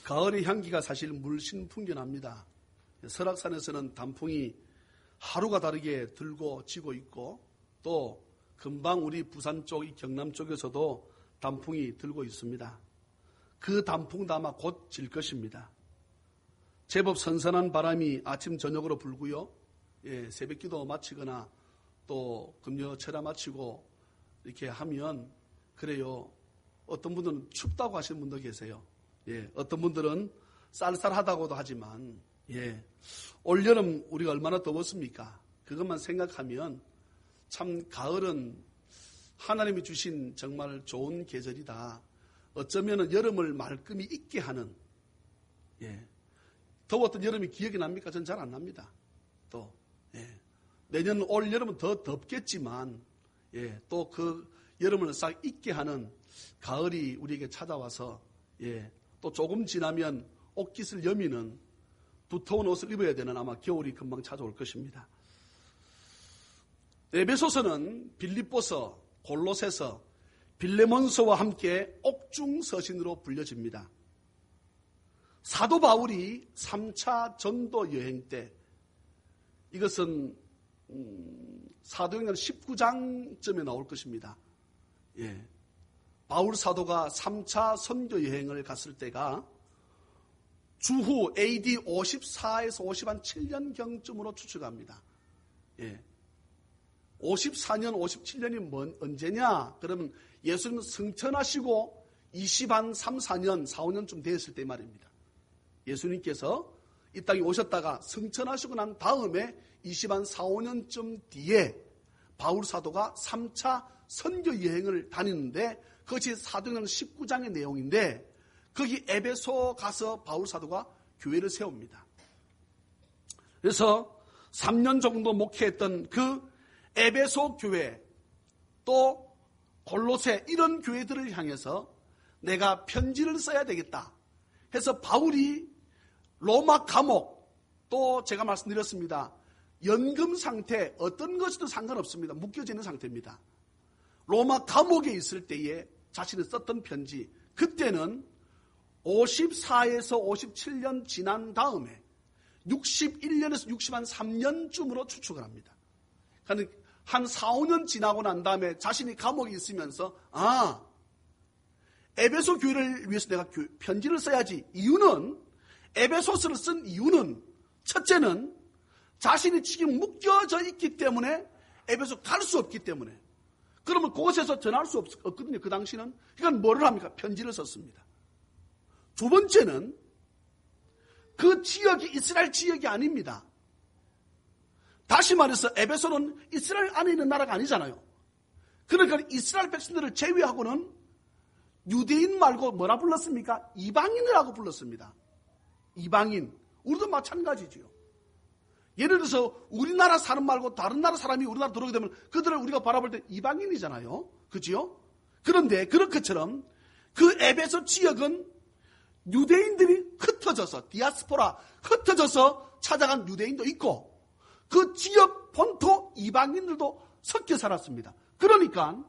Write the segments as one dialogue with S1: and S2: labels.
S1: 가을의 향기가 사실 물씬 풍겨납니다. 설악산에서는 단풍이 하루가 다르게 들고 지고 있고 또 금방 우리 부산 쪽, 이 경남 쪽에서도 단풍이 들고 있습니다. 그 단풍도 아마 곧 질 것입니다. 제법 선선한 바람이 아침 저녁으로 불고요. 새벽기도 마치거나 또 금요 철야 마치고 이렇게 하면 그래요. 어떤 분들은 춥다고 하시는 분도 계세요. 어떤 분들은 쌀쌀하다고도 하지만 올여름 우리가 얼마나 더웠습니까? 그것만 생각하면 참 가을은 하나님이 주신 정말 좋은 계절이다. 어쩌면 여름을 말끔히 잊게 하는 더웠던 여름이 기억이 납니까? 전 잘 안 납니다. 또 내년 올 여름은 더 덥겠지만 또 그 여름을 싹 잊게 하는 가을이 우리에게 찾아와서 또 조금 지나면 옷깃을 여미는 두터운 옷을 입어야 되는 아마 겨울이 금방 찾아올 것입니다. 에베소서는 빌립보서, 골로새서, 빌레몬서와 함께 옥중서신으로 불려집니다. 사도 바울이 3차 전도 여행 때 이것은 사도행전 19장쯤에 나올 것입니다. 바울 사도가 3차 선교 여행을 갔을 때가 주후 AD 54에서 57년경쯤으로 추측합니다. 54년, 57년이 언제냐? 그러면 예수님 승천하시고 3, 4년, 4, 5년쯤 되었을 때 말입니다. 예수님께서 이 땅에 오셨다가 승천하시고 난 다음에 20한 4, 5년쯤 뒤에 바울 사도가 3차 선교 여행을 다니는데 그것이 사도행전 19장의 내용인데 거기 에베소 가서 바울 사도가 교회를 세웁니다. 그래서 3년 정도 목회했던 그 에베소 교회 또 골로새 이런 교회들을 향해서 내가 편지를 써야 되겠다 해서 바울이 로마 감옥 또 제가 말씀드렸습니다. 연금 상태 어떤 것이든 상관없습니다. 묶여져 있는 상태입니다. 로마 감옥에 있을 때에 자신이 썼던 편지 그때는 54에서 57년 지난 다음에 61년에서 63년쯤으로 추측을 합니다. 그러니까 한 4, 5년 지나고 난 다음에 자신이 감옥에 있으면서 에베소 교회를 위해서 내가 편지를 써야지. 이유는 에베소서를 쓴 이유는 첫째는 자신이 지금 묶여져 있기 때문에 에베소 갈 수 없기 때문에 그러면 그곳에서 전할 수 없거든요. 그 당시는. 그러니까 뭐를 합니까? 편지를 썼습니다. 두 번째는 그 지역이 이스라엘 지역이 아닙니다. 다시 말해서 에베소는 이스라엘 안에 있는 나라가 아니잖아요. 그러니까 이스라엘 백성들을 제외하고는 유대인 말고 뭐라 불렀습니까? 이방인이라고 불렀습니다. 이방인. 우리도 마찬가지지요. 예를 들어서 우리나라 사람 말고 다른 나라 사람이 우리나라 들어오게 되면 그들을 우리가 바라볼 때 이방인이잖아요. 그죠? 그런데 그렇게처럼 그 에베소 지역은 유대인들이 흩어져서 디아스포라 흩어져서 찾아간 유대인도 있고 그 지역 본토 이방인들도 섞여 살았습니다. 그러니까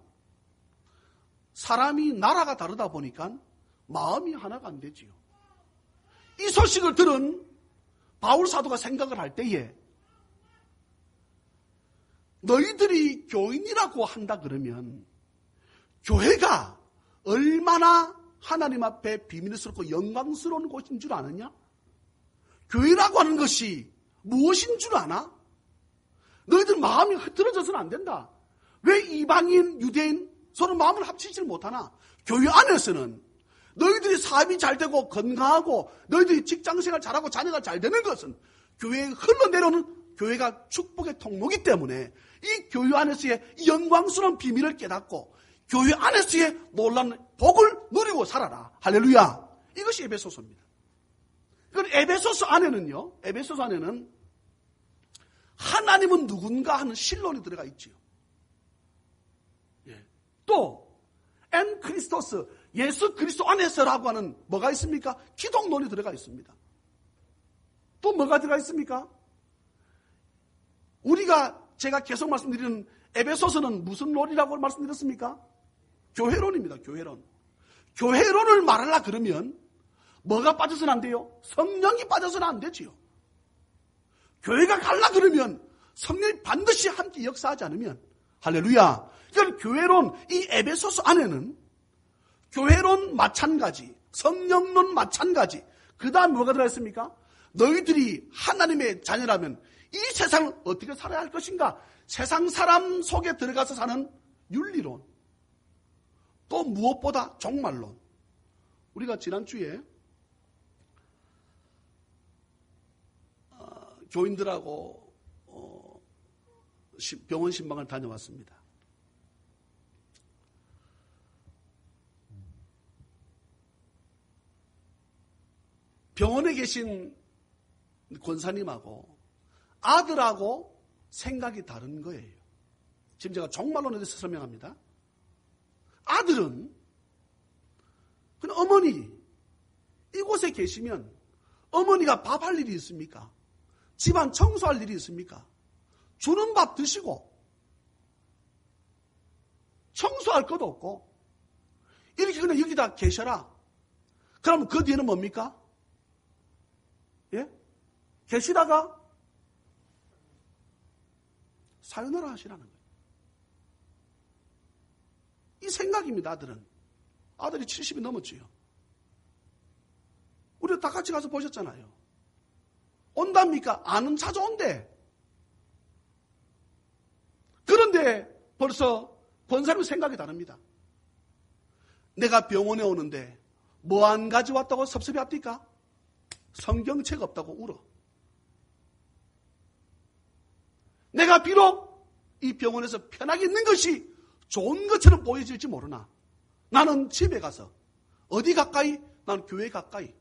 S1: 사람이 나라가 다르다 보니까 마음이 하나가 안 되지요. 이 소식을 들은 바울 사도가 생각을 할 때에 너희들이 교인이라고 한다 그러면 교회가 얼마나 하나님 앞에 비밀스럽고 영광스러운 곳인 줄 아느냐? 교회라고 하는 것이 무엇인 줄 아나? 너희들 마음이 흐트러져서는 안 된다. 왜 이방인, 유대인 서로 마음을 합치질 못하나? 교회 안에서는 너희들이 사업이 잘 되고 건강하고 너희들이 직장생활 잘하고 자녀가 잘 되는 것은 교회에 흘러내려오는 교회가 축복의 통로이기 때문에 이 교회 안에서의 이 영광스러운 비밀을 깨닫고 교회 안에서의 놀라운 복을 누리고 살아라. 할렐루야. 이것이 에베소서입니다. 그럼 에베소서 안에는요. 에베소서 안에는 하나님은 누군가 하는 신론이 들어가 있지요. 또 엔 크리스토스 예수 그리스도 안에서라고 하는 뭐가 있습니까? 기독론이 들어가 있습니다. 또 뭐가 들어가 있습니까? 제가 계속 말씀드리는 에베소서는 무슨 론이라고 말씀드렸습니까? 교회론입니다. 교회론. 교회론을 말하려 그러면 뭐가 빠져서는 안 돼요? 성령이 빠져서는 안 되지요. 교회가 갈라 그러면 성령이 반드시 함께 역사하지 않으면, 할렐루야. 그러니까 교회론, 이 에베소서 안에는 교회론 마찬가지, 성령론 마찬가지, 그 다음 뭐가 들어있습니까? 너희들이 하나님의 자녀라면 이 세상을 어떻게 살아야 할 것인가? 세상 사람 속에 들어가서 사는 윤리론, 또 무엇보다 종말론. 우리가 지난주에 교인들하고 병원 신방을 다녀왔습니다. 병원에 계신 권사님하고 아들하고 생각이 다른 거예요. 지금 제가 종말론에 대해서 설명합니다. 아들은 그냥 어머니 이곳에 계시면 어머니가 밥할 일이 있습니까? 집안 청소할 일이 있습니까? 주는 밥 드시고 청소할 것도 없고 이렇게 그냥 여기다 계셔라. 그럼 그 뒤에는 뭡니까? 예? 계시다가 사요나라 하시라는 거예요. 이 생각입니다. 아들이 70이 넘었지요. 우리 다 같이 가서 보셨잖아요. 온답니까? 안은 찾아온대. 그런데 벌써 권사님의 생각이 다릅니다. 내가 병원에 오는데 뭐 안 가져왔다고 섭섭해 합니까? 성경책 없다고 울어. 내가 비록 이 병원에서 편하게 있는 것이 좋은 것처럼 보여질지 모르나 나는 집에 가서 어디 가까이? 난 교회 가까이.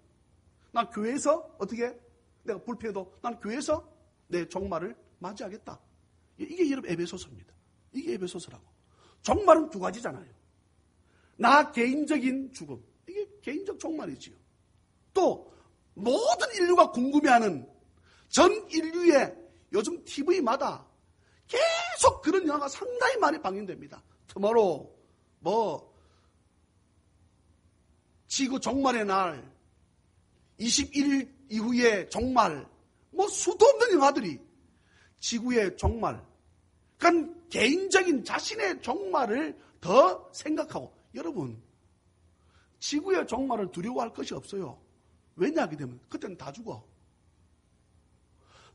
S1: 난 교회에서 어떻게? 내가 불편해도 난 교회에서 내 종말을 맞이하겠다. 이게 여러분 에베소서입니다. 이게 에베소서라고. 종말은 두 가지잖아요. 나 개인적인 죽음. 이게 개인적 종말이지요. 또 모든 인류가 궁금해하는 전 인류의 요즘 TV마다 계속 그런 영화가 상당히 많이 방영됩니다. 투모로우, 지구 종말의 날, 21일 이후의 종말, 수도 없는 영화들이 지구의 종말, 그러니까 개인적인 자신의 종말을 더 생각하고, 여러분 지구의 종말을 두려워할 것이 없어요. 왜냐 하게 되면 그때는 다 죽어.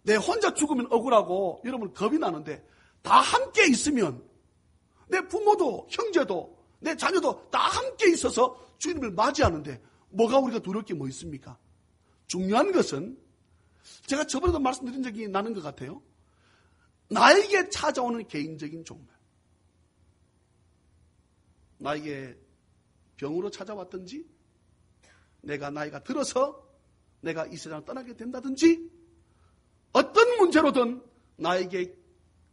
S1: 내 혼자 죽으면 억울하고 여러분 겁이 나는데 다 함께 있으면 내 부모도 형제도 내 자녀도 다 함께 있어서 주님을 맞이하는데 뭐가 우리가 두려울 게 뭐 있습니까? 중요한 것은 제가 저번에도 말씀드린 적이 나는 것 같아요. 나에게 찾아오는 개인적인 종말. 나에게 병으로 찾아왔든지 내가 나이가 들어서 내가 이 세상을 떠나게 된다든지 어떤 문제로든 나에게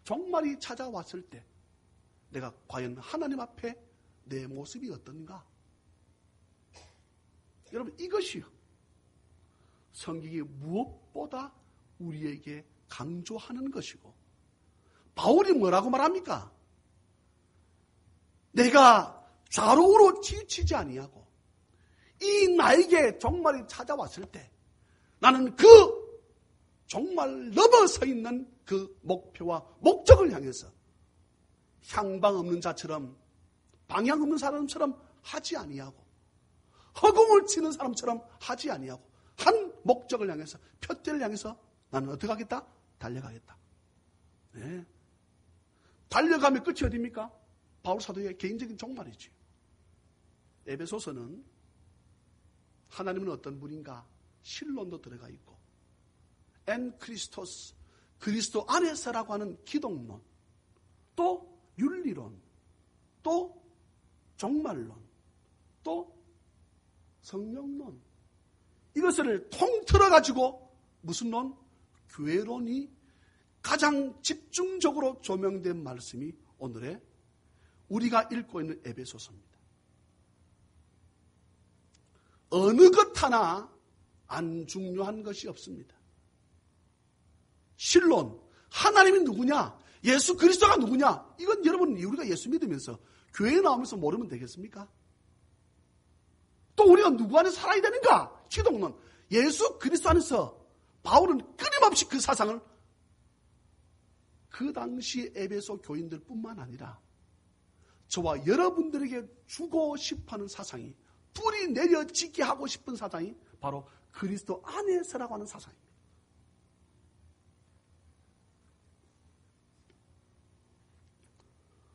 S1: 종말이 찾아왔을 때 내가 과연 하나님 앞에 내 모습이 어떤가? 여러분 이것이요. 성경이 무엇보다 우리에게 강조하는 것이고 바울이 뭐라고 말합니까? 내가 좌로우로 치우치지 아니하고 이 나에게 종말이 찾아왔을 때 나는 그 종말 넘어서 있는 그 목표와 목적을 향해서 향방 없는 자처럼 방향 없는 사람처럼 하지 아니하고 허공을 치는 사람처럼 하지 아니하고 한 목적을 향해서 표대를 향해서 나는 어떻게 하겠다? 달려가겠다. 네. 달려가면 끝이 어디입니까? 바울 사도의 개인적인 종말이지. 에베소서는 하나님은 어떤 분인가? 신론도 들어가 있고 엔 크리스토스, 그리스도 안에서라고 하는 기독론, 또 윤리론, 또 종말론, 또 성령론, 이것을 통틀어 가지고 무슨 론? 교회론이 가장 집중적으로 조명된 말씀이 오늘의 우리가 읽고 있는 에베소서입니다. 어느 것 하나 안 중요한 것이 없습니다. 신론, 하나님이 누구냐? 예수 그리스도가 누구냐? 이건 여러분 우리가 예수 믿으면서 교회에 나오면서 모르면 되겠습니까? 또 우리가 누구 안에 살아야 되는가? 기독론, 예수 그리스도 안에서 바울은 끊임없이 그 사상을 그 당시 에베소 교인들 뿐만 아니라 저와 여러분들에게 주고 싶어하는 사상이, 둘이 내려지게 하고 싶은 사상이 바로 그리스도 안에서라고 하는 사상입니다.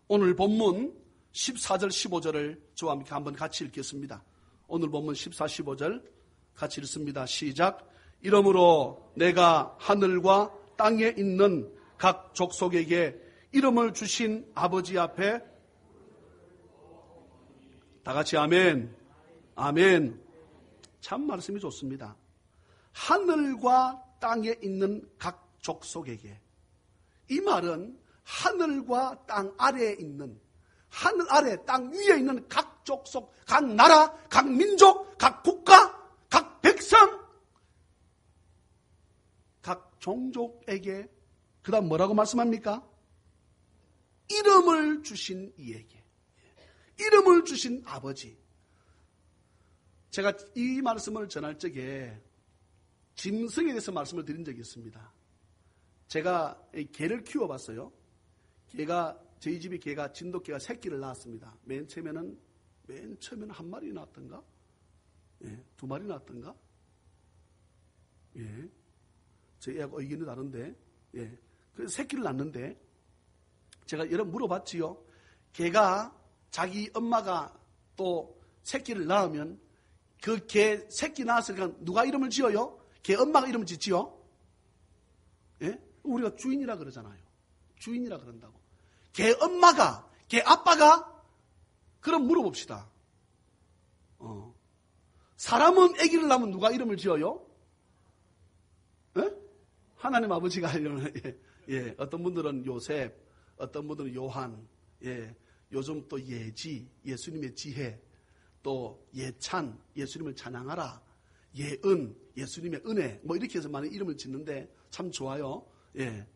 S1: 오늘 본문 14절 15절을 저와 함께 한번 같이 읽겠습니다. 오늘 본문 14, 15절 같이 읽습니다. 시작. 이러므로 내가 하늘과 땅에 있는 각 족속에게 이름을 주신 아버지 앞에, 다 같이 아멘. 아멘. 참 말씀이 좋습니다. 하늘과 땅에 있는 각 족속에게. 이 말은 하늘과 땅 아래에 있는, 하늘 아래 땅 위에 있는 각 족속, 각 나라, 각 민족, 각 국가, 각 백성, 각 종족에게, 그 다음 뭐라고 말씀합니까? 이름을 주신 이에게, 이름을 주신 아버지. 제가 이 말씀을 전할 적에 짐승에 대해서 말씀을 드린 적이 있습니다. 제가 개를 키워봤어요. 저희 집에 개가, 진돗개가 새끼를 낳았습니다. 맨 처음에는 한 마리 낳았던가? 예, 2마리 낳았던가? 예. 저희 애하고 의견이 다른데, 예. 그래서 새끼를 낳는데, 제가 여러 물어봤지요. 개가 자기 엄마가 또 새끼를 낳으면 그 개 새끼 낳았으니까 누가 이름을 지어요? 개 엄마가 이름을 짓지요? 예? 우리가 주인이라 그러잖아요. 주인이라 그런다고. 개 엄마가, 개 아빠가? 그럼 물어봅시다. 사람은 아기를 낳으면 누가 이름을 지어요? 예? 하나님 아버지가 하려면, 예. 어떤 분들은 요셉, 어떤 분들은 요한, 예. 요즘 또 예지, 예수님의 지혜, 또 예찬, 예수님을 찬양하라, 예은, 예수님의 은혜, 뭐 이렇게 해서 많은 이름을 짓는데 참 좋아요. 예.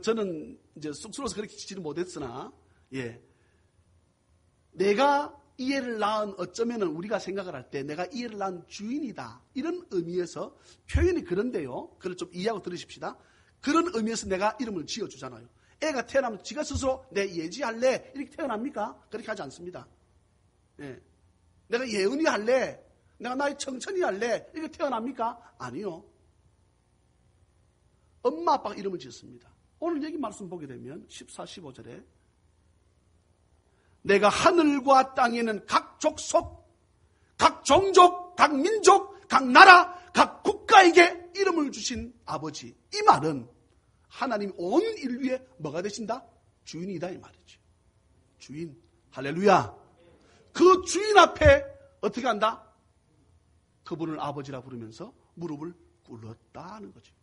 S1: 저는 이제 쑥스러워서 그렇게 짓지는 못했으나, 예. 내가 이 애를 낳은, 어쩌면은 우리가 생각을 할 때 내가 이 애를 낳은 주인이다, 이런 의미에서 표현이 그런데요. 그걸 좀 이해하고 들으십시다. 그런 의미에서 내가 이름을 지어주잖아요. 애가 태어나면 지가 스스로 내 예지할래 이렇게 태어납니까? 그렇게 하지 않습니다. 예. 내가 예은이 할래, 내가 나의 청천이 할래 이렇게 태어납니까? 아니요. 엄마 아빠가 이름을 지었습니다. 오늘 여기 말씀 보게 되면 14, 15절에 내가 하늘과 땅에 있는 각 족속, 각 종족, 각 민족, 각 나라, 각 국가에게 이름을 주신 아버지. 이 말은 하나님 온 인류에 뭐가 되신다? 주인이다 이 말이죠. 주인. 할렐루야. 그 주인 앞에 어떻게 한다? 그분을 아버지라 부르면서 무릎을 꿇었다 하는 거죠.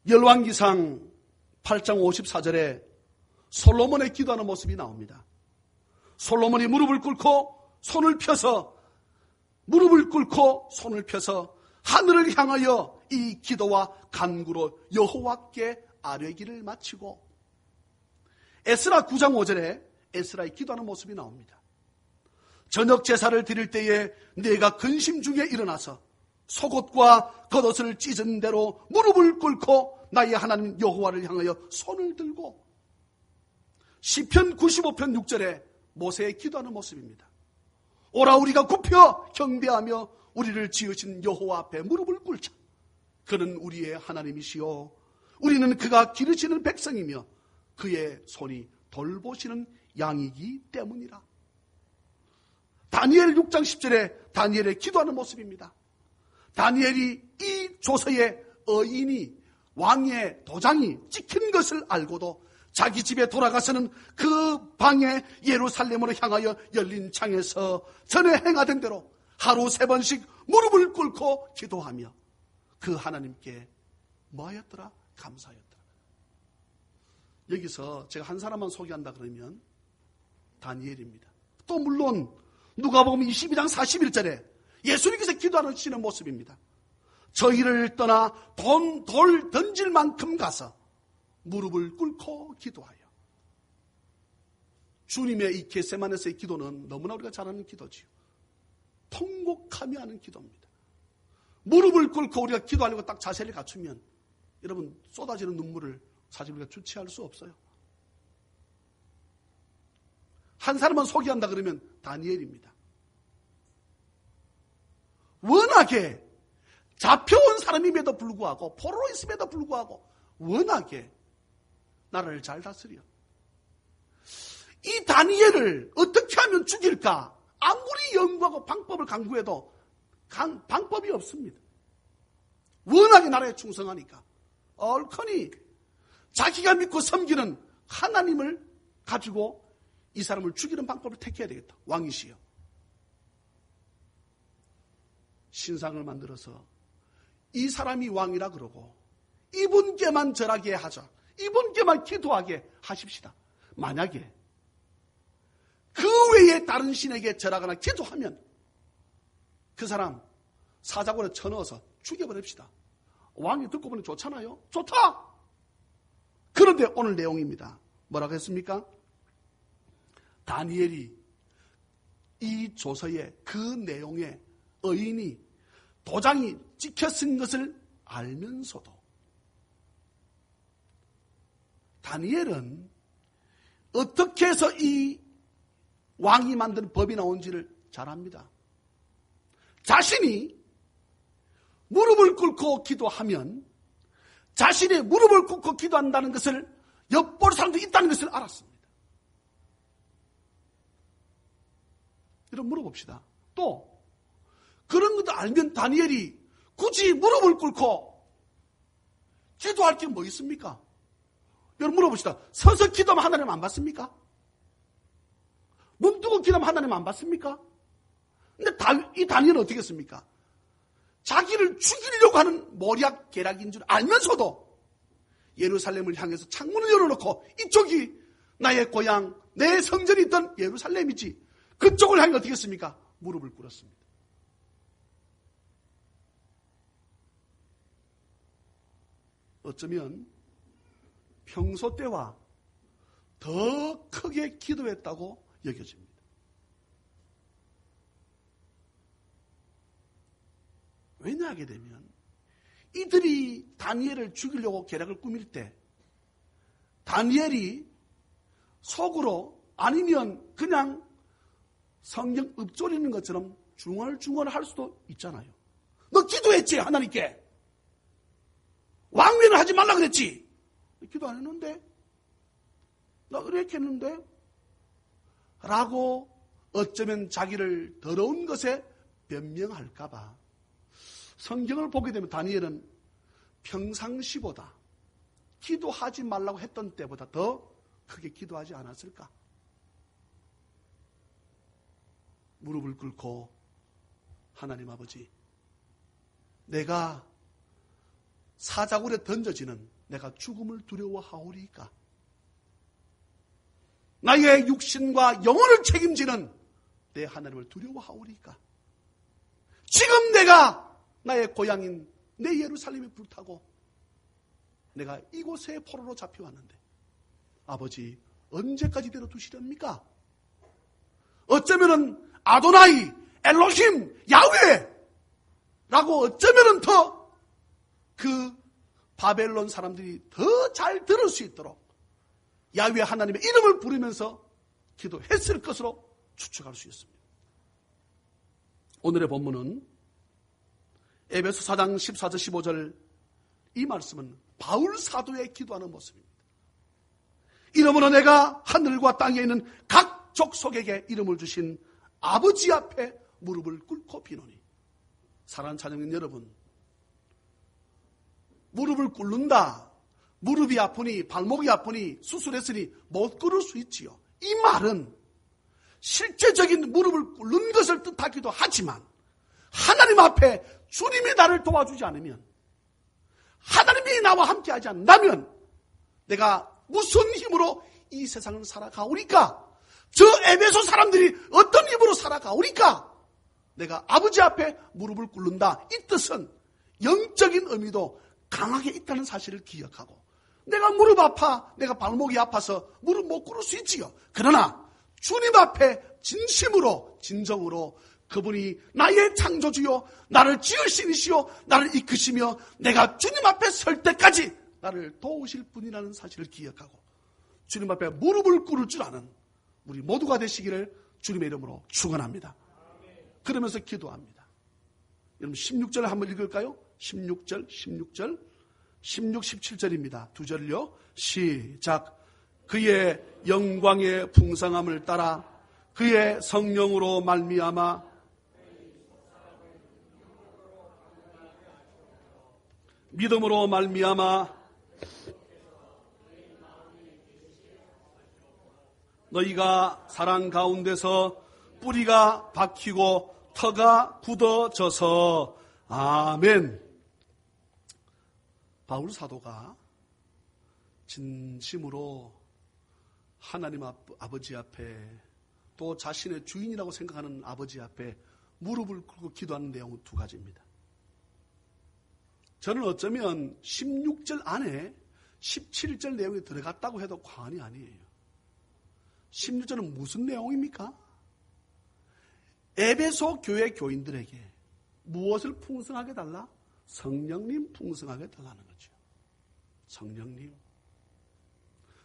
S1: 열왕기상 8장 54절에 솔로몬의 기도하는 모습이 나옵니다. 솔로몬이 무릎을 꿇고 손을 펴서 하늘을 향하여 이 기도와 간구로 여호와께 아뢰기를 마치고, 에스라 9장 5절에 에스라의 기도하는 모습이 나옵니다. 저녁 제사를 드릴 때에 내가 근심 중에 일어나서 속옷과 겉옷을 찢은 대로 무릎을 꿇고 나의 하나님 여호와를 향하여 손을 들고, 시편 95편 6절에 모세의 기도하는 모습입니다. 오라 우리가 굽혀 경배하며 우리를 지으신 여호와 앞에 무릎을 꿇자. 그는 우리의 하나님이시요 우리는 그가 기르시는 백성이며 그의 손이 돌보시는 양이기 때문이라. 다니엘 6장 10절에 다니엘의 기도하는 모습입니다. 다니엘이 이 조서에 어인이, 왕의 도장이 찍힌 것을 알고도 자기 집에 돌아가서는 그 방에 예루살렘으로 향하여 열린 창에서 전에 행하던 대로 하루 3번씩 무릎을 꿇고 기도하며 그 하나님께 뭐하였더라? 감사하였더라. 여기서 제가 한 사람만 소개한다 그러면 다니엘입니다. 또 물론 누가복음 22장 41절에 예수님께서 기도하시는 모습입니다. 저희를 떠나 돌 던질 만큼 가서 무릎을 꿇고 기도하여. 주님의 이 겟세마네에서의 기도는 너무나 우리가 잘 아는 기도지요. 통곡하며 하는 기도입니다. 무릎을 꿇고 우리가 기도하려고 딱 자세를 갖추면 여러분 쏟아지는 눈물을 사실 우리가 주체할 수 없어요. 한 사람만 소개한다 그러면 다니엘입니다. 워낙에 잡혀온 사람임에도 불구하고 포로로 있음에도 불구하고 워낙에 나라를 잘 다스려. 이 다니엘을 어떻게 하면 죽일까? 아무리 연구하고 방법을 강구해도 방법이 없습니다. 워낙에 나라에 충성하니까. 얼커니 자기가 믿고 섬기는 하나님을 가지고 이 사람을 죽이는 방법을 택해야 되겠다. 왕이시여. 신상을 만들어서 이 사람이 왕이라 그러고 이분께만 절하게 하자. 이분께만 기도하게 하십시다. 만약에 그 외에 다른 신에게 절하거나 기도하면 그 사람 사자굴에 쳐넣어서 죽여버립시다. 왕이 듣고 보니 좋잖아요. 좋다. 그런데 오늘 내용입니다. 뭐라고 했습니까? 다니엘이 이 조서의 그 내용에 의인이 도장이 찍혀 쓴 것을 알면서도 다니엘은 어떻게 해서 이 왕이 만든 법이 나온지를 잘 압니다. 자신이 무릎을 꿇고 기도하면 자신의 무릎을 꿇고 기도한다는 것을 엿볼 사람도 있다는 것을 알았습니다. 여러분 물어봅시다. 또 그런 것도 알면 다니엘이 굳이 무릎을 꿇고 기도할 게 뭐 있습니까? 여러분 물어봅시다. 서서 기도하면 하나님 안 받습니까? 눈 뜨고 기도하면 하나님 안 받습니까? 근데 이 다니엘은 어떻게 했습니까? 자기를 죽이려고 하는 모략 계략인 줄 알면서도 예루살렘을 향해서 창문을 열어놓고 이쪽이 나의 고향, 내 성전이 있던 예루살렘이지 그쪽을 향해 어떻게 했습니까? 무릎을 꿇었습니다. 어쩌면 평소 때와 더 크게 기도했다고 여겨집니다. 왜냐하게 되면 이들이 다니엘을 죽이려고 계략을 꾸밀 때 다니엘이 속으로 아니면 그냥 성경 읊조리는 것처럼 중얼중얼 할 수도 있잖아요. 너 기도했지 하나님께. 왕위는 하지 말라 그랬지. 기도 안 했는데 나 이렇게 했는데 라고 어쩌면 자기를 더러운 것에 변명할까 봐 성경을 보게 되면 다니엘은 평상시보다 기도하지 말라고 했던 때보다 더 크게 기도하지 않았을까? 무릎을 꿇고 하나님 아버지, 내가 사자굴에 던져지는 내가 죽음을 두려워하오리까? 나의 육신과 영혼을 책임지는 내 하나님을 두려워하오리까? 지금 내가 나의 고향인 내 예루살렘에 불타고 내가 이곳에 포로로 잡혀왔는데 아버지 언제까지 데려두시렵니까? 어쩌면은 아도나이, 엘로힘, 야훼라고 어쩌면은 더 그 바벨론 사람들이 더 잘 들을 수 있도록 야훼 하나님의 이름을 부르면서 기도했을 것으로 추측할 수 있습니다. 오늘의 본문은 에베소 4장 14절 15절 이 말씀은 바울 사도의 기도하는 모습입니다. 이러므로 내가 하늘과 땅에 있는 각 족속에게 이름을 주신 아버지 앞에 무릎을 꿇고 비노니. 사랑하는 자녀님 여러분, 무릎을 꿇는다. 무릎이 아프니 발목이 아프니 수술했으니 못 꿇을 수 있지요. 이 말은 실제적인 무릎을 꿇는 것을 뜻하기도 하지만 하나님 앞에 주님이 나를 도와주지 않으면, 하나님이 나와 함께하지 않는다면 내가 무슨 힘으로 이 세상을 살아가오리까? 저 에베소 사람들이 어떤 힘으로 살아가오리까? 내가 아버지 앞에 무릎을 꿇는다. 이 뜻은 영적인 의미도 강하게 있다는 사실을 기억하고, 내가 무릎 아파, 내가 발목이 아파서 무릎 못 꿇을 수 있지요. 그러나 주님 앞에 진심으로 진정으로 그분이 나의 창조주요 나를 지으시니시요 나를 이끄시며 내가 주님 앞에 설 때까지 나를 도우실 분이라는 사실을 기억하고 주님 앞에 무릎을 꿇을 줄 아는 우리 모두가 되시기를 주님의 이름으로 축원합니다. 그러면서 기도합니다. 여러분 16절 한번 읽을까요? 16절 16절 16, 17절입니다. 두 절요. 시작. 그의 영광의 풍성함을 따라 그의 성령으로 말미암아 믿음으로 말미암아 너희가 사랑 가운데서 뿌리가 박히고 터가 굳어져서 아멘. 바울 사도가 진심으로 하나님 아버지 앞에 또 자신의 주인이라고 생각하는 아버지 앞에 무릎을 꿇고 기도하는 내용은 두 가지입니다. 저는 어쩌면 16절 안에 17절 내용이 들어갔다고 해도 과언이 아니에요. 16절은 무슨 내용입니까? 에베소 교회 교인들에게 무엇을 풍성하게 달라? 성령님 풍성하게 달라는 거죠. 성령님.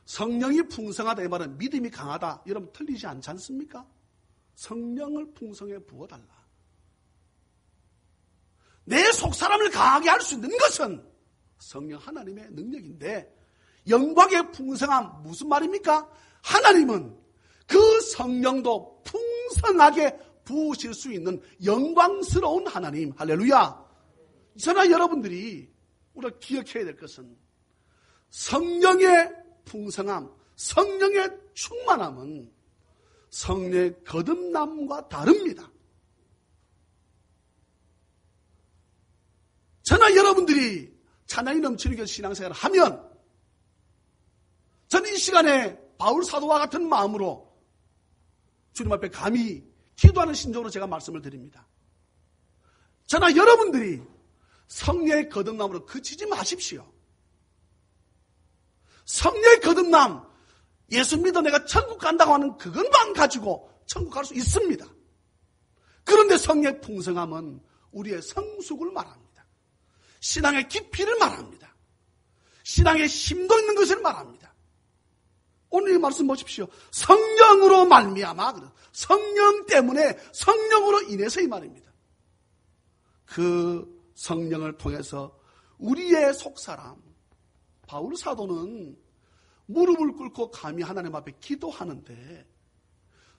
S1: 성령이 풍성하다 이 말은 믿음이 강하다. 여러분 틀리지 않지 않습니까? 성령을 풍성해 부어달라. 내 속사람을 강하게 할 수 있는 것은 성령 하나님의 능력인데 영광의 풍성함 무슨 말입니까? 하나님은 그 성령도 풍성하게 부으실 수 있는 영광스러운 하나님. 할렐루야. 저나 여러분들이 우리가 기억해야 될 것은 성령의 풍성함, 성령의 충만함은 성령의 거듭남과 다릅니다. 저나 여러분들이 찬양이 넘치는 신앙생활을 하면 저는 이 시간에 바울 사도와 같은 마음으로 주님 앞에 감히 기도하는 심정으로 제가 말씀을 드립니다. 저나 여러분들이 성령의 거듭남으로 그치지 마십시오. 성령의 거듭남, 예수 믿어 내가 천국 간다고 하는 그것만 가지고 천국 갈 수 있습니다. 그런데 성령의 풍성함은 우리의 성숙을 말합니다. 신앙의 깊이를 말합니다. 신앙의 심도 있는 것을 말합니다. 오늘 이 말씀 보십시오. 성령으로 말미암아, 성령 때문에 성령으로 인해서 이 말입니다. 그 성령을 통해서 우리의 속사람 바울 사도는 무릎을 꿇고 감히 하나님 앞에 기도하는데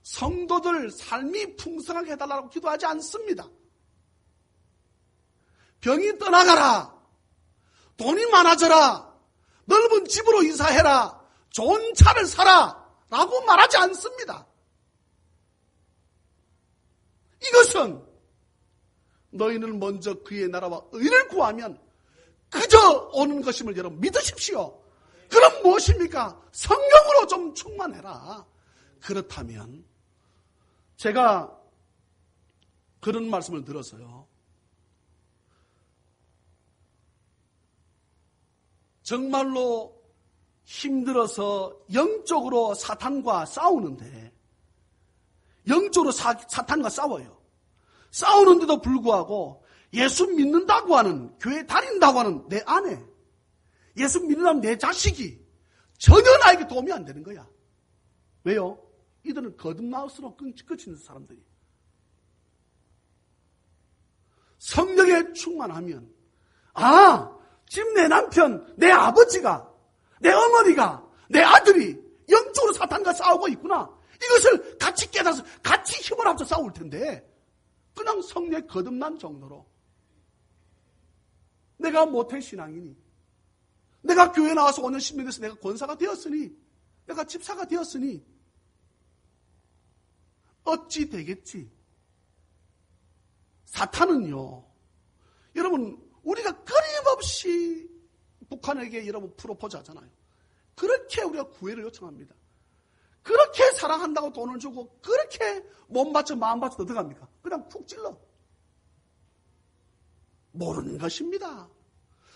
S1: 성도들 삶이 풍성하게 해달라고 기도하지 않습니다. 병이 떠나가라, 돈이 많아져라, 넓은 집으로 이사해라, 좋은 차를 사라 라고 말하지 않습니다. 이것은 너희는 먼저 그의 나라와 의를 구하면 그저 오는 것임을 여러분 믿으십시오. 그럼 무엇입니까? 성령으로 좀 충만해라. 그렇다면 제가 그런 말씀을 들어서요. 정말로 힘들어서 영적으로 사탄과 싸우는데 영적으로 사탄과 싸워요. 싸우는데도 불구하고 예수 믿는다고 하는, 교회 다닌다고 하는 내 아내, 예수 믿는다는 내 자식이 전혀 나에게 도움이 안 되는 거야. 왜요? 이들은 거듭나웃으로 끝이는 사람들이. 성령에 충만하면 지금 내 남편, 내 아버지가, 내 어머니가, 내 아들이 영적으로 사탄과 싸우고 있구나. 이것을 같이 깨달아서 같이 힘을 합쳐 싸울 텐데 그냥 성령에 거듭난 정도로 내가 모태 신앙이니, 내가 교회 나와서 5년 10년 돼서 내가 권사가 되었으니, 내가 집사가 되었으니 어찌 되겠지? 사탄은요, 여러분 우리가 끊임없이 북한에게 여러분 프로포즈 하잖아요. 그렇게 우리가 구애를 요청합니다. 그렇게 사랑한다고 돈을 주고 그렇게 몸 바쳐 마음 바쳐 어떡합니까? 그냥 푹 찔러. 모르는 것입니다.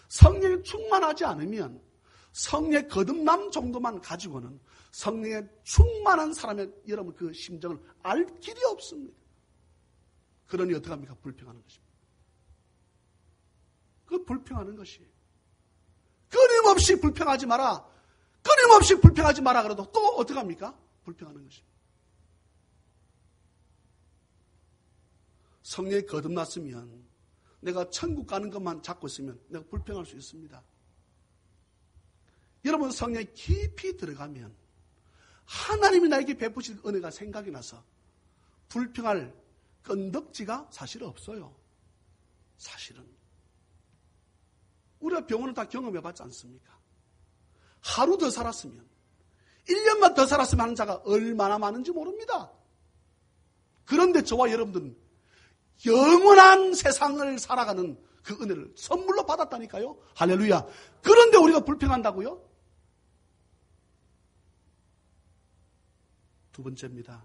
S1: 성령이 충만하지 않으면 성령의 거듭남 정도만 가지고는 성령의 충만한 사람의 여러분 그 심정을 알 길이 없습니다. 그러니 어떻게 합니까? 불평하는 것입니다. 그 불평하는 것이 끊임없이 불평하지 마라. 끊임없이 불평하지 마라 그래도 또 어떻게 합니까? 불평하는 것입니다. 성령이 거듭났으면 내가 천국 가는 것만 잡고 있으면 내가 불평할 수 있습니다. 여러분 성령이 깊이 들어가면 하나님이 나에게 베푸실 은혜가 생각이 나서 불평할 건덕지가 사실 없어요. 사실은. 우리가 병원을 다 경험해봤지 않습니까? 하루 더 살았으면 1년만 더 살았으면 하는 자가 얼마나 많은지 모릅니다. 그런데 저와 여러분들은 영원한 세상을 살아가는 그 은혜를 선물로 받았다니까요. 할렐루야. 그런데 우리가 불평한다고요? 두 번째입니다.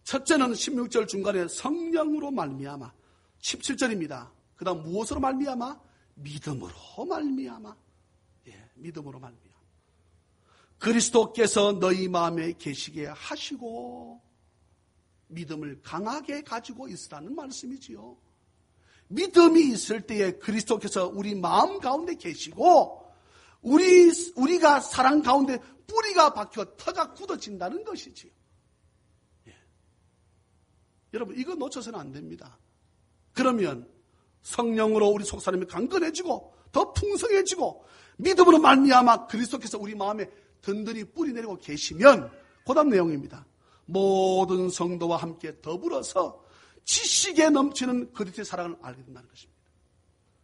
S1: 첫째는 16절 중간에 성령으로 말미암아 17절입니다. 그 다음 무엇으로 말미암아? 믿음으로 말미암아. 예, 믿음으로 말미암아. 그리스도께서 너희 마음에 계시게 하시고 믿음을 강하게 가지고 있으라는 말씀이지요. 믿음이 있을 때에 그리스도께서 우리 마음 가운데 계시고 우리가 사랑 가운데 뿌리가 박혀 터가 굳어진다는 것이지요. 예. 여러분 이거 놓쳐서는 안 됩니다. 그러면 성령으로 우리 속사람이 강건해지고 더 풍성해지고 믿음으로 말미암아 그리스도께서 우리 마음에 든든히 뿌리 내리고 계시면 그 다음 내용입니다. 모든 성도와 함께 더불어서 지식에 넘치는 그리스도의 사랑을 알게 된다는 것입니다.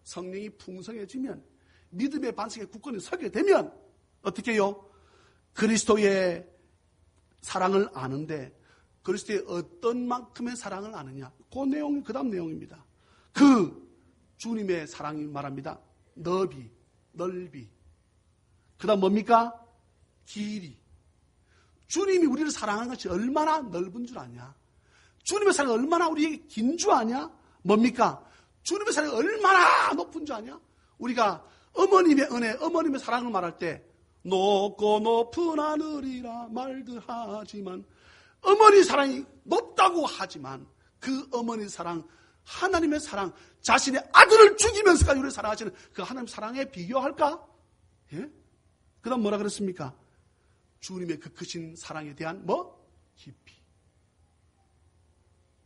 S1: 성령이 풍성해지면 믿음의 반석에 굳건히 서게 되면 어떻게 해요? 그리스도의 사랑을 아는데 그리스도의 어떤 만큼의 사랑을 아느냐? 그 내용, 그 다음 내용입니다. 그 주님의 사랑이 말합니다. 넓이. 그 다음 뭡니까? 길이. 주님이 우리를 사랑하는 것이 얼마나 넓은 줄 아냐? 주님의 사랑이 얼마나 우리에게 긴 줄 아냐? 뭡니까? 주님의 사랑이 얼마나 높은 줄 아냐? 우리가 어머님의 은혜, 어머님의 사랑을 말할 때 높고 높은 하늘이라 말들 하지만 어머니 사랑이 높다고 하지만 그 어머니 사랑, 하나님의 사랑, 자신의 아들을 죽이면서까지 우리를 사랑하시는 그 하나님 사랑에 비교할까? 예? 그 다음 뭐라 그랬습니까? 주님의 그 크신 사랑에 대한 깊이.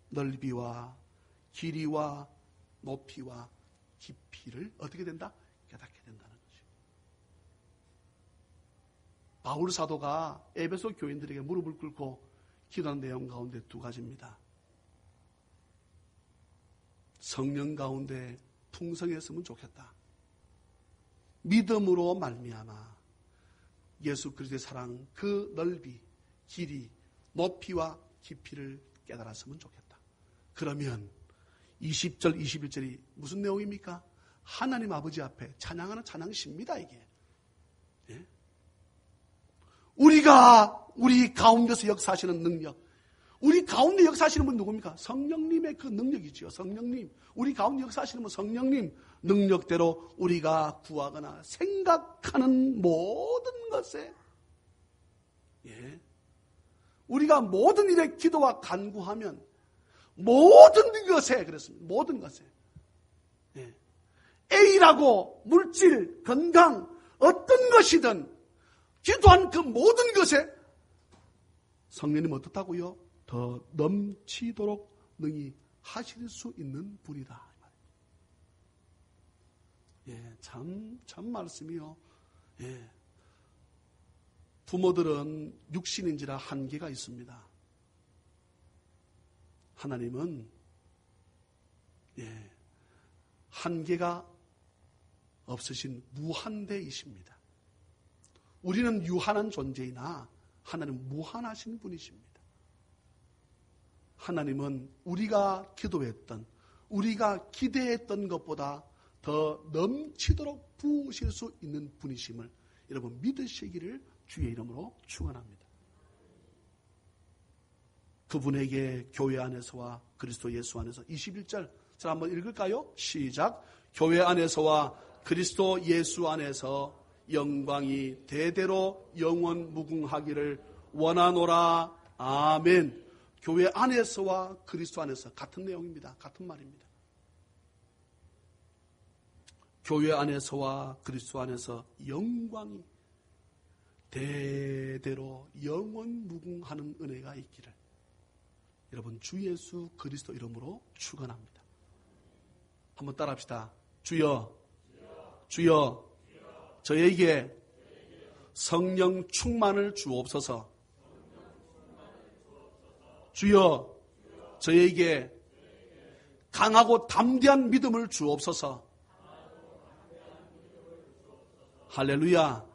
S1: 넓이와 길이와 높이와 깊이를 어떻게 된다? 깨닫게 된다는 거죠. 바울 사도가 에베소 교인들에게 무릎을 꿇고 기도한 내용 가운데 두 가지입니다. 성령 가운데 풍성했으면 좋겠다. 믿음으로 말미암아 예수 그리스도의 사랑 그 넓이, 길이, 높이와 깊이를 깨달았으면 좋겠다. 그러면 20절, 21절이 무슨 내용입니까? 하나님 아버지 앞에 찬양하는 찬양시입니다, 이게. 예? 우리가 우리 가운데서 역사하시는 능력, 우리 가운데 역사하시는 분 누굽니까? 성령님의 그 능력이지요. 성령님. 우리 가운데 역사하시는 분 성령님 능력대로 우리가 구하거나 생각하는 모든 것에 우리가 모든 일에 기도와 간구하면 모든 것에 그렇습니다. 모든 것에 A라고 물질, 건강 어떤 것이든 기도한 그 모든 것에 성령님 어떻다고요? 더 넘치도록 능히 하실 수 있는 분이다. 참 말씀이요. 부모들은 육신인지라 한계가 있습니다. 하나님은 한계가 없으신 무한대이십니다. 우리는 유한한 존재이나 하나님은 무한하신 분이십니다. 하나님은 우리가 기도했던, 우리가 기대했던 것보다 더 넘치도록 부으실 수 있는 분이심을 여러분 믿으시기를 주의 이름으로 축원합니다. 그분에게 교회 안에서와 그리스도 예수 안에서 21절 자 한번 읽을까요? 시작. 교회 안에서와 그리스도 예수 안에서 영광이 대대로 영원 무궁하기를 원하노라. 아멘. 교회 안에서와 그리스도 안에서 같은 내용입니다. 같은 말입니다. 교회 안에서와 그리스도 안에서 영광이 대대로 영원 무궁하는 은혜가 있기를 여러분 주 예수 그리스도 이름으로 축원합니다. 한번 따라합시다. 주여, 주여, 저에게 성령 충만을 주옵소서. 주여, 저에게 강하고 담대한 믿음을 주옵소서. 할렐루야.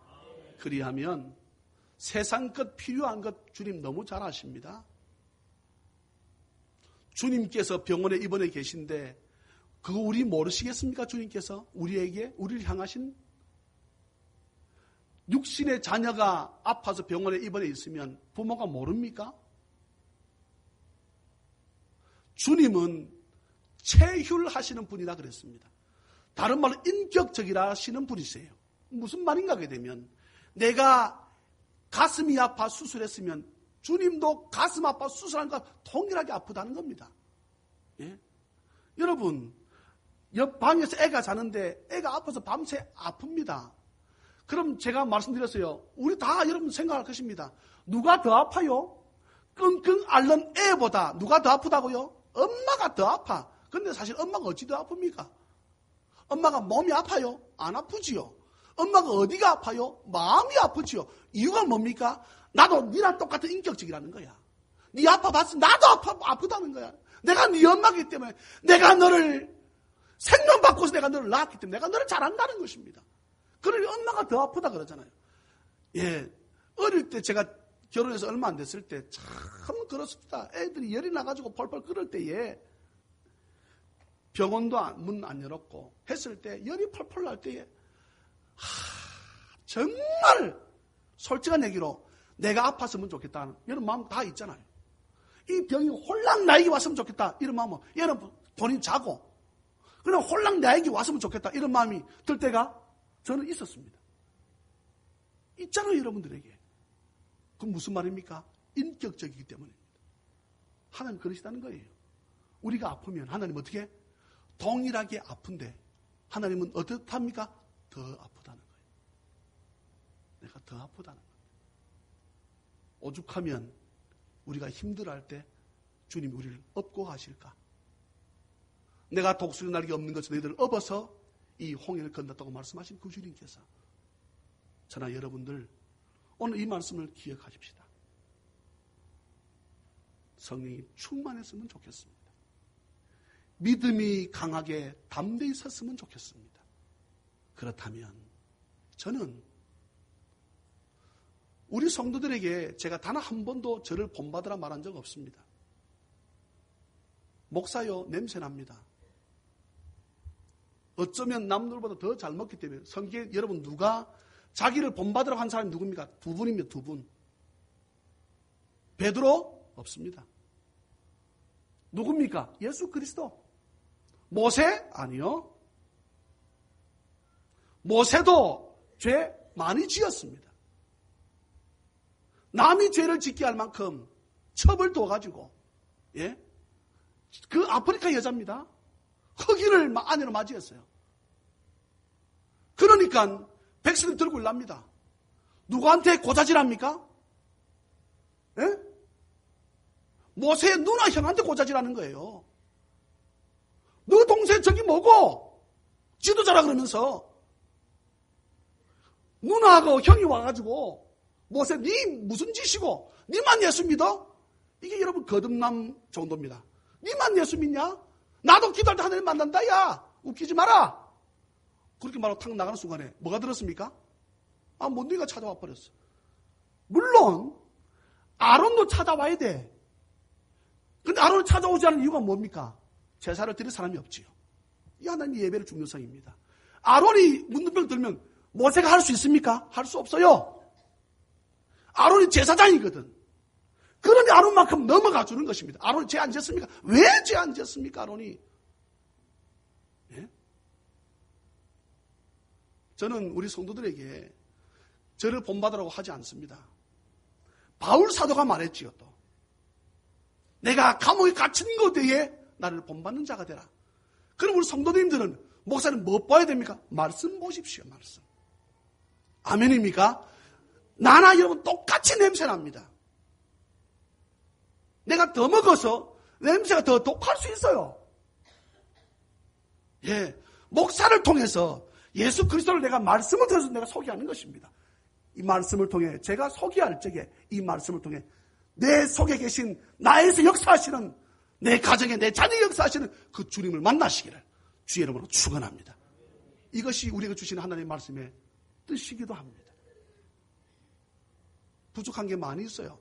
S1: 그리하면 세상 것 필요한 것 주님 너무 잘 아십니다. 주님께서 병원에 입원해 계신데 그거 우리 모르시겠습니까? 주님께서 우리를 향하신 육신의 자녀가 아파서 병원에 입원해 있으면 부모가 모릅니까? 주님은 체휼하시는 분이라 그랬습니다. 다른 말로 인격적이라 하시는 분이세요. 무슨 말인가 하게 되면 내가 가슴이 아파 수술했으면 주님도 가슴 아파 수술한 것과 동일하게 아프다는 겁니다. 예? 여러분 옆 방에서 애가 자는데 애가 아파서 밤새 아픕니다. 그럼 제가 말씀드렸어요. 우리 다 여러분 생각할 것입니다. 누가 더 아파요? 끙끙 앓는 애보다 누가 더 아프다고요? 엄마가 더 아파. 근데 사실 엄마가 어찌 더 아픕니까? 엄마가 몸이 아파요? 안 아프지요. 엄마가 어디가 아파요? 마음이 아프지요. 이유가 뭡니까? 나도 니랑 똑같은 인격적이라는 거야. 니 아파봤으면 나도 아프다는 거야. 내가 네 엄마이기 때문에 내가 너를 생명 받고서 내가 너를 낳았기 때문에 내가 너를 잘 안다는 것입니다. 그러니 엄마가 더 아프다 그러잖아요. 예, 어릴 때 제가 결혼해서 얼마 안 됐을 때 참 그렇습니다. 애들이 열이 나가지고 펄펄 끓을 때에 병원도 문 안 열었고 했을 때 열이 펄펄 날 때에 정말 솔직한 얘기로 내가 아팠으면 좋겠다 이런 마음 다 있잖아요. 이 병이 홀랑 나에게 왔으면 좋겠다 이런 마음은 여러분 본인 자고 그냥 홀랑 나에게 왔으면 좋겠다 이런 마음이 들 때가 저는 있었습니다. 있잖아요 여러분들에게. 그럼 무슨 말입니까? 인격적이기 때문입니다. 하나님 그러시다는 거예요. 우리가 아프면 하나님 어떻게? 동일하게 아픈데 하나님은 어떻답니까? 더 아프다는 거예요. 내가 더 아프다는 거예요. 오죽하면 우리가 힘들어할 때 주님이 우리를 업고 하실까? 내가 독수리 날개 없는 것을 너희들을 업어서 이 홍해를 건넜다고 말씀하신 그 주님께서 저나 여러분들 오늘 이 말씀을 기억하십시다. 성령이 충만했으면 좋겠습니다. 믿음이 강하게 담대히 섰으면 좋겠습니다. 그렇다면 저는 우리 성도들에게 제가 단 한 번도 저를 본받으라 말한 적 없습니다. 목사요 냄새납니다. 어쩌면 남들보다 더 잘 먹기 때문에 성경에 여러분 누가 자기를 본받으라고 한 사람이 누굽니까? 두 분입니다. 두 분. 베드로 없습니다. 누굽니까? 예수 그리스도. 모세? 아니요. 모세도 죄 많이 지었습니다. 남이 죄를 짓게 할 만큼 첩을 둬가지고 예? 그 아프리카 여자입니다. 흑인을 아내로 맞이했어요. 그러니까 백성들 들고 일납니다. 누구한테 고자질합니까? 예? 모세의 누나 형한테 고자질하는 거예요. 너 동생 저기 뭐고? 지도자라 그러면서 누나하고 형이 와가지고 모세 니 무슨 짓이고 니만 예수 믿어? 이게 여러분 거듭남 정도입니다. 니만 예수 믿냐? 나도 기도할 때 하나님 만난다 야 웃기지 마라. 그렇게 말하고 탁 나가는 순간에 뭐가 들었습니까? 몬드가 찾아와 버렸어. 물론 아론도 찾아와야 돼. 근데 아론을 찾아오지 않은 이유가 뭡니까? 제사를 드릴 사람이 없지요. 이 하나님 예배의 중요성입니다. 아론이 문둥병 들면 모세가 할 수 있습니까? 할 수 없어요. 아론이 제사장이거든. 그러니 아론만큼 넘어가 주는 것입니다. 아론이 죄 안 지었습니까? 왜 죄 안 지었습니까? 아론이. 예? 저는 우리 성도들에게 저를 본받으라고 하지 않습니다. 바울 사도가 말했지요. 또 내가 감옥에 갇힌 것에 나를 본받는 자가 되라. 그럼 우리 성도님들은 목사님 뭐 봐야 됩니까? 말씀 보십시오. 말씀. 아멘입니까? 나나 여러분 똑같이 냄새납니다. 내가 더 먹어서 냄새가 더 독할 수 있어요. 예, 목사를 통해서 예수 그리스도를 내가 말씀을 통해서 내가 소개하는 것입니다. 이 말씀을 통해 제가 소개할 적에 이 말씀을 통해 내 속에 계신 나에서 역사하시는 내 가정에 내 자녀에 역사하시는 그 주님을 만나시기를 주의 이름으로 축원합니다. 이것이 우리가 주시는 하나님의 말씀의 뜻이기도 합니다. 부족한 게 많이 있어요.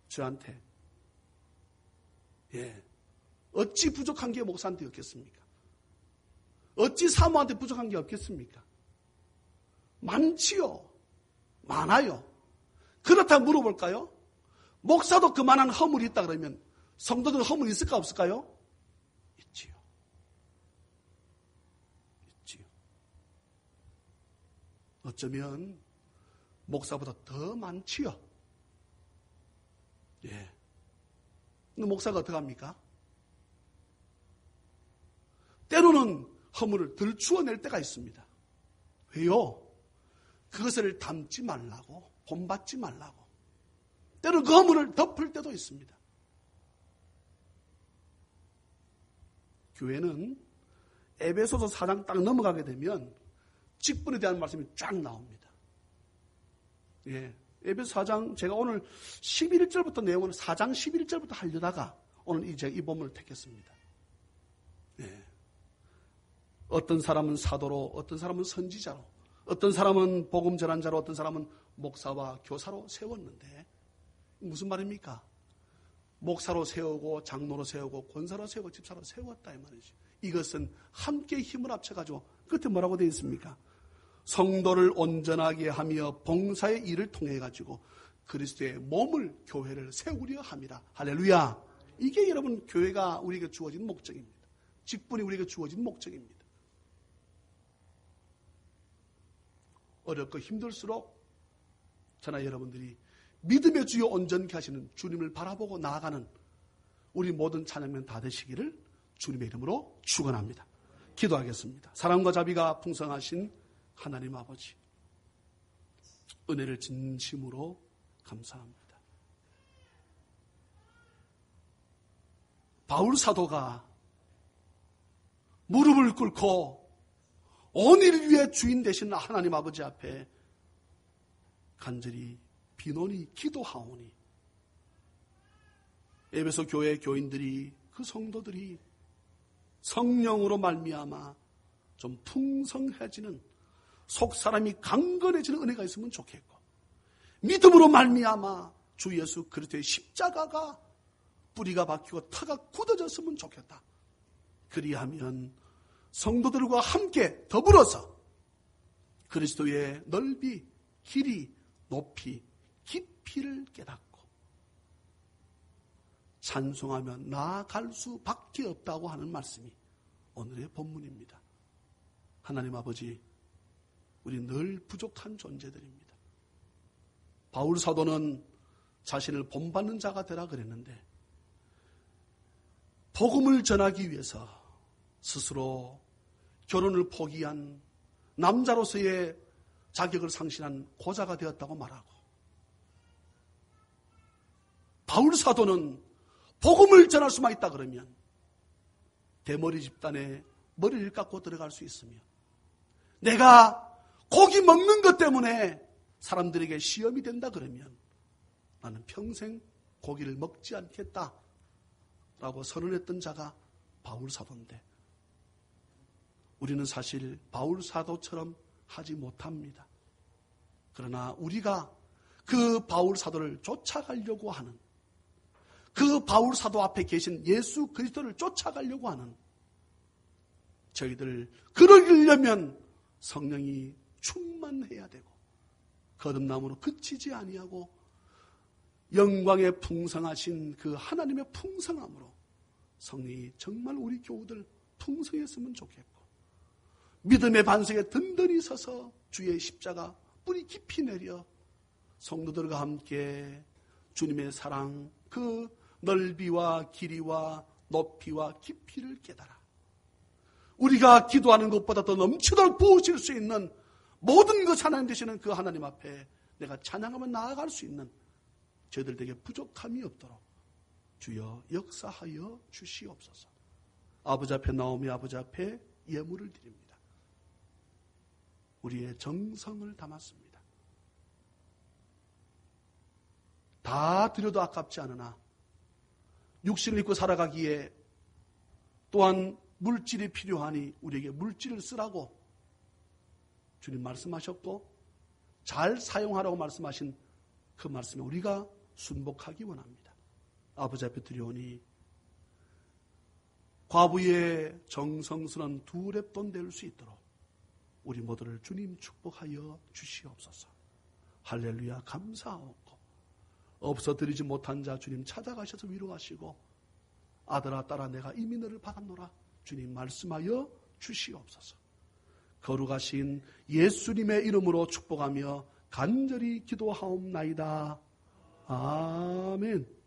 S1: 저한테. 예. 어찌 부족한 게 목사한테 없겠습니까? 어찌 사모한테 부족한 게 없겠습니까? 많지요. 많아요. 그렇다고 물어볼까요? 목사도 그만한 허물이 있다 그러면 성도들 허물이 있을까 없을까요? 있지요. 있지요. 어쩌면 목사보다 더 많지요. 예. 근데 목사가 어떻게 합니까? 때로는 허물을 덜 추어낼 때가 있습니다. 왜요? 그것을 담지 말라고, 본받지 말라고. 때로는 그 허물을 덮을 때도 있습니다. 교회는 에베소서 4장 딱 넘어가게 되면 직분에 대한 말씀이 쫙 나옵니다. 예. 에베소 4장, 제가 오늘 11절부터 내용을 4장 11절부터 하려다가 오늘 이 본문을 택했습니다. 예. 어떤 사람은 사도로, 어떤 사람은 선지자로, 어떤 사람은 복음 전환자로, 어떤 사람은 목사와 교사로 세웠는데 무슨 말입니까? 목사로 세우고 장로로 세우고 권사로 세우고 집사로 세웠다 이 말이죠. 이것은 함께 힘을 합쳐가지고 끝에 뭐라고 되어 있습니까? 성도를 온전하게 하며 봉사의 일을 통해 가지고 그리스도의 몸을 교회를 세우려 함이라. 할렐루야. 이게 여러분 교회가 우리에게 주어진 목적입니다. 직분이 우리에게 주어진 목적입니다. 어렵고 힘들수록 저나 여러분들이 믿음의 주요 온전케 하시는 주님을 바라보고 나아가는 우리 모든 찬양면 다 되시기를 주님의 이름으로 축원합니다. 기도하겠습니다. 사랑과 자비가 풍성하신 하나님 아버지, 은혜를 진심으로 감사합니다. 바울 사도가 무릎을 꿇고 온 일 위해 주인 되신 하나님 아버지 앞에 간절히 비논이 기도하오니 에베소 교회 교인들이 그 성도들이 성령으로 말미암아 좀 풍성해지는 속 사람이 강건해지는 은혜가 있으면 좋겠고 믿음으로 말미암아 주 예수 그리스도의 십자가가 뿌리가 박히고 터가 굳어졌으면 좋겠다. 그리하면 성도들과 함께 더불어서 그리스도의 넓이, 길이, 높이, 깊이를 깨닫고 찬송하며 나아갈 수밖에 없다고 하는 말씀이 오늘의 본문입니다. 하나님 아버지, 우리 늘 부족한 존재들입니다. 바울 사도는 자신을 본받는 자가 되라 그랬는데 복음을 전하기 위해서 스스로 결혼을 포기한 남자로서의 자격을 상실한 고자가 되었다고 말하고 바울 사도는 복음을 전할 수만 있다 그러면 대머리 집단에 머리를 깎고 들어갈 수 있으며 내가 고기 먹는 것 때문에 사람들에게 시험이 된다 그러면 나는 평생 고기를 먹지 않겠다 라고 선언했던 자가 바울 사도인데 우리는 사실 바울 사도처럼 하지 못합니다. 그러나 우리가 그 바울 사도를 쫓아가려고 하는 그 바울 사도 앞에 계신 예수 그리스도를 쫓아가려고 하는 저희들 그러려면 성령이 충만해야 되고 거듭남으로 그치지 아니하고 영광에 풍성하신 그 하나님의 풍성함으로 성령이 정말 우리 교우들 풍성했으면 좋겠고 믿음의 반석에 든든히 서서 주의 십자가 뿌리 깊이 내려 성도들과 함께 주님의 사랑, 그 넓이와 길이와 높이와 깊이를 깨달아 우리가 기도하는 것보다 더 넘치도록 부으실 수 있는 모든 것 하나님 되시는 그 하나님 앞에 내가 찬양하며 나아갈 수 있는 저희들에게 부족함이 없도록 주여 역사하여 주시옵소서. 아버지 앞에 나오며 아버지 앞에 예물을 드립니다. 우리의 정성을 담았습니다. 다 드려도 아깝지 않으나 육신을 입고 살아가기에 또한 물질이 필요하니 우리에게 물질을 쓰라고 주님 말씀하셨고 잘 사용하라고 말씀하신 그 말씀에 우리가 순복하기 원합니다. 아버지 앞에 드려오니 과부의 정성스러운 두 랩돈 될 수 있도록 우리 모두를 주님 축복하여 주시옵소서. 할렐루야 감사하옵고 없어드리지 못한 자 주님 찾아가셔서 위로하시고 아들아 딸아 내가 이미 너를 받았노라 주님 말씀하여 주시옵소서. 거룩하신 예수님의 이름으로 축복하며 간절히 기도하옵나이다. 아멘.